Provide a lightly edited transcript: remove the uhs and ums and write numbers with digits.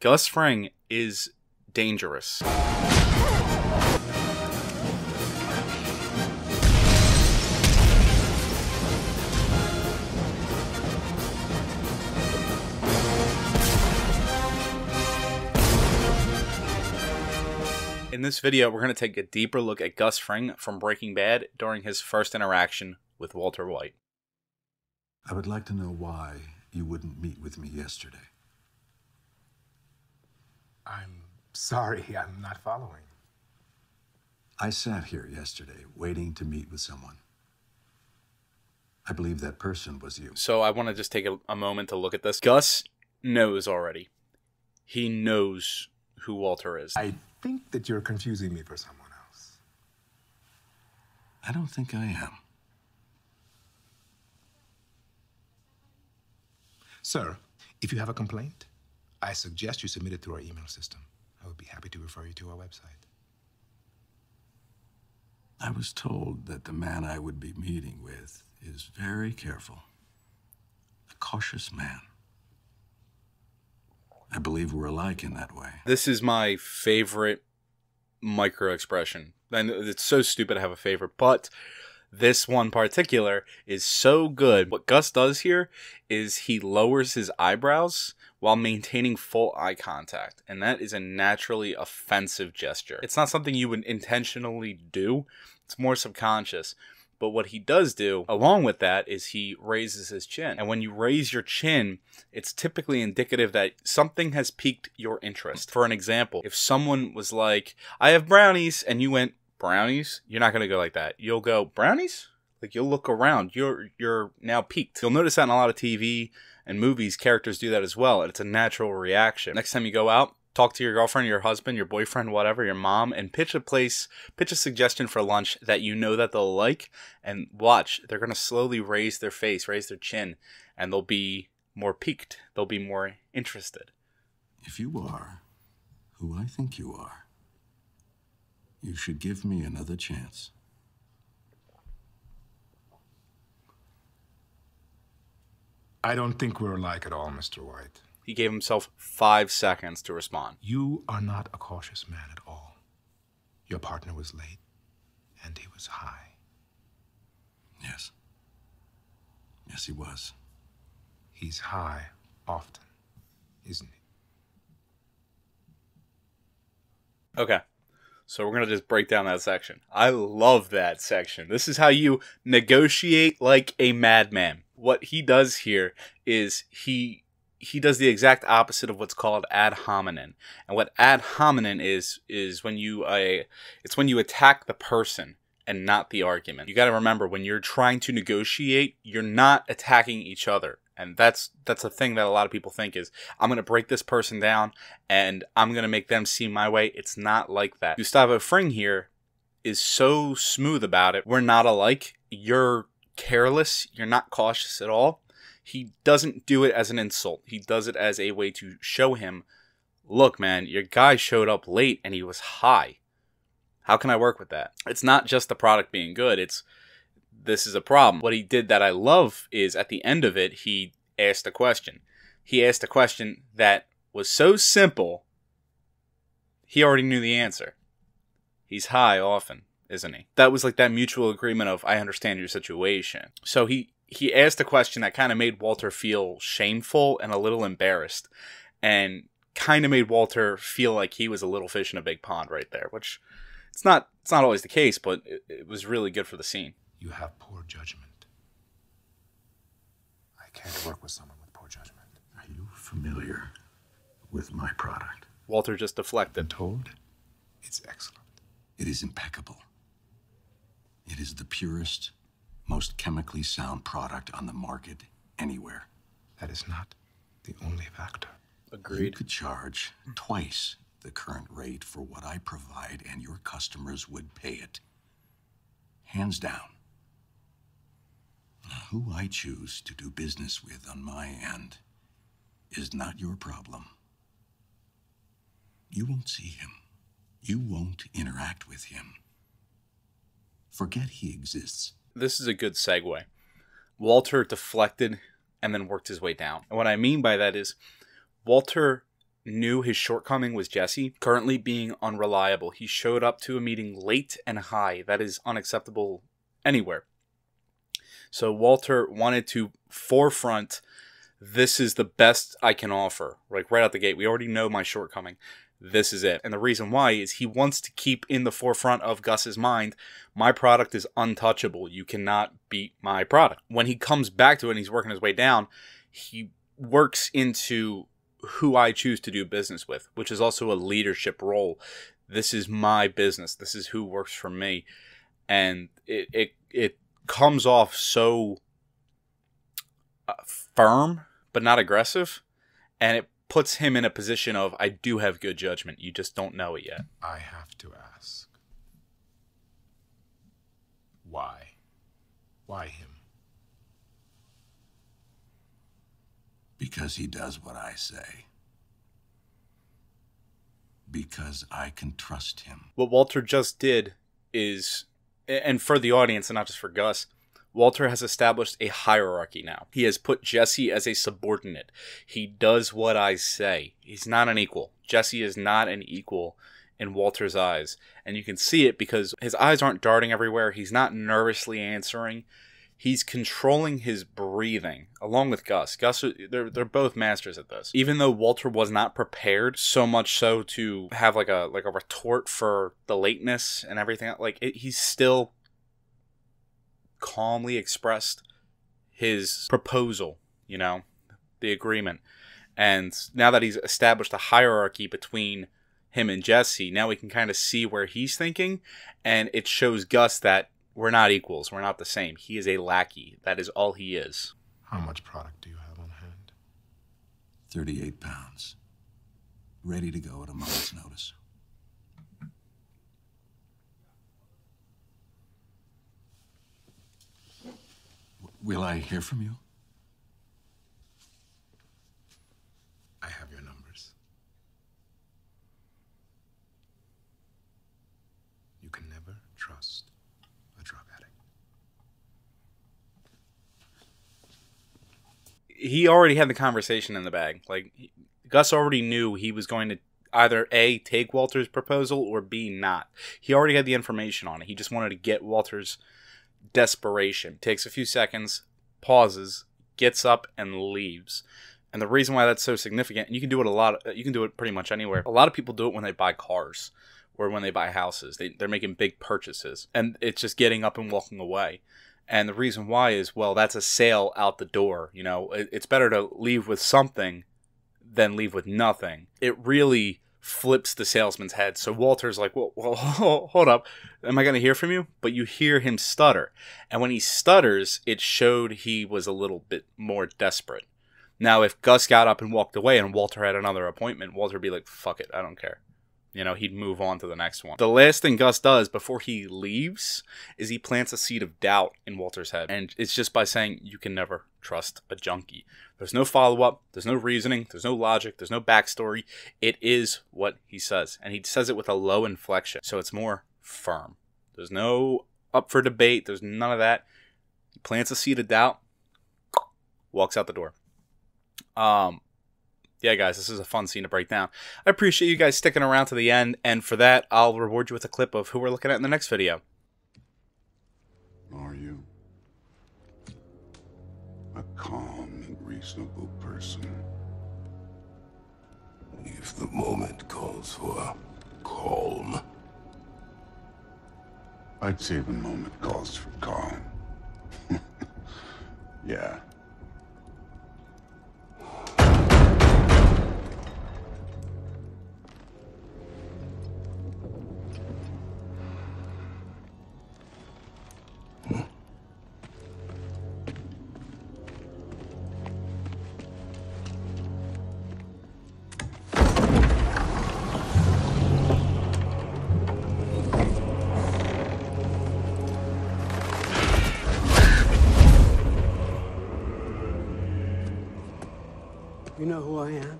Gus Fring is dangerous. In this video, we're going to take a deeper look at Gus Fring from Breaking Bad during his first interaction with Walter White. I would like to know why you wouldn't meet with me yesterday. I'm sorry, I'm not following. I sat here yesterday waiting to meet with someone. I believe that person was you. So I want to just take a moment to look at this. Gus knows already. He knows who Walter is. I think that you're confusing me for someone else. I don't think I am. Sir, if you have a complaint, I suggest you submit it through our email system. I would be happy to refer you to our website. I was told that the man I would be meeting with is very careful, a cautious man. I believe we're alike in that way. This is my favorite micro expression. And it's so stupid to have a favorite, but this one particular is so good. What Gus does here is he lowers his eyebrows while maintaining full eye contact. And that is a naturally offensive gesture. It's not something you would intentionally do. It's more subconscious. But what he does do, along with that, is he raises his chin. And when you raise your chin, it's typically indicative that something has piqued your interest. For an example, if someone was like, I have brownies, and you went, brownies? You're not going to go like that. You'll go, brownies? Like, you'll look around. You're now piqued. You'll notice that in a lot of TV and movies, characters do that as well. And it's a natural reaction. Next time you go out, talk to your girlfriend, your husband, your boyfriend, whatever, your mom, and pitch a suggestion for lunch that you know that they'll like, and watch. They're going to slowly raise their face, raise their chin, and they'll be more piqued. They'll be more interested. If you are who I think you are, you should give me another chance. I don't think we're alike at all, Mr. White. He gave himself 5 seconds to respond. You are not a cautious man at all. Your partner was late, and he was high. Yes. Yes, he was. He's high often, isn't he? Okay. So we're going to just break down that section. I love that section. This is how you negotiate like a madman. What he does here is he does the exact opposite of what's called ad hominem. And what ad hominem is when you it's when you attack the person and not the argument. You got to remember, when you're trying to negotiate, you're not attacking each other. And that's a thing that a lot of people think is, I'm going to break this person down and I'm going to make them see my way. It's not like that. Gustavo Fring here is so smooth about it. We're not alike. You're careless. You're not cautious at all. He doesn't do it as an insult. He does it as a way to show him, look, man, your guy showed up late and he was high. How can I work with that? It's not just the product being good. This is a problem. What he did that I love is at the end of it, he asked a question. He asked a question that was so simple, he already knew the answer. He's high often, isn't he? That was like that mutual agreement of, I understand your situation. So he asked a question that kind of made Walter feel shameful and a little embarrassed, and kind of made Walter feel like he was a little fish in a big pond right there, which it's not always the case, but it was really good for the scene. You have poor judgment. I can't work with someone with poor judgment. Are you familiar with my product? Walter just deflected. Told? It's excellent. It is impeccable. It is the purest, most chemically sound product on the market anywhere. That is not the only factor. Agreed. You could charge twice the current rate for what I provide, and your customers would pay it. Hands down. Now, who I choose to do business with on my end is not your problem. You won't see him. You won't interact with him. Forget he exists. This is a good segue. Walter deflected and then worked his way down. And what I mean by that is Walter knew his shortcoming was Jesse currently being unreliable. He showed up to a meeting late and high. That is unacceptable anywhere. So Walter wanted to forefront, this is the best I can offer. Like right out the gate, we already know my shortcoming. This is it. And the reason why is he wants to keep in the forefront of Gus's mind, my product is untouchable. You cannot beat my product. When he comes back to it and he's working his way down, he works into who I choose to do business with, which is also a leadership role. This is my business. This is who works for me. And it comes off so firm, but not aggressive. And it puts him in a position of, I do have good judgment. You just don't know it yet. I have to ask. Why? Why him? Because he does what I say. Because I can trust him. What Walter just did is, and for the audience and not just for Gus, Walter has established a hierarchy now. He has put Jesse as a subordinate. He does what I say. He's not an equal. Jesse is not an equal in Walter's eyes. And you can see it because his eyes aren't darting everywhere. He's not nervously answering. He's controlling his breathing, along with Gus. They're both masters at this. Even though Walter was not prepared, so much so to have like a retort for the lateness and everything, he's still calmly expressed his proposal, the agreement. And now that he's established a hierarchy between him and Jesse, now we can kind of see where he's thinking, and it shows Gus that we're not equals. We're not the same. He is a lackey. That is all he is. How much product do you have on hand? 38 pounds. Ready to go at a moment's notice. Will I hear from you? I have your numbers. You can never trust a drug addict. He already had the conversation in the bag. Gus already knew he was going to either A, take Walter's proposal, or B, not. He already had the information on it. He just wanted to get Walter's desperation. Takes a few seconds, pauses, gets up, and leaves. And the reason why that's so significant, and you can do it you can do it pretty much anywhere. A lot of people do it when they buy cars or when they buy houses. They're making big purchases, and it's just getting up and walking away. And the reason why is, well, that's a sale out the door. It's better to leave with something than leave with nothing. It really flips the salesman's head. So Walter's like, well, hold up. Am I going to hear from you? But you hear him stutter. And when he stutters, it showed he was a little bit more desperate. Now, if Gus got up and walked away and Walter had another appointment, Walter would be like, fuck it, I don't care. He'd move on to the next one. The last thing Gus does before he leaves is he plants a seed of doubt in Walter's head. And it's just by saying, you can never trust a junkie. There's no follow-up. There's no reasoning. There's no logic. There's no backstory. It is what he says. And he says it with a low inflection. So it's more firm. There's no up for debate. There's none of that. He plants a seed of doubt. Walks out the door. Yeah, guys, this is a fun scene to break down. I appreciate you guys sticking around to the end, and for that, I'll reward you with a clip of who we're looking at in the next video. Are you a calm and reasonable person? If the moment calls for calm, I'd say the moment calls for calm. Yeah. You know who I am?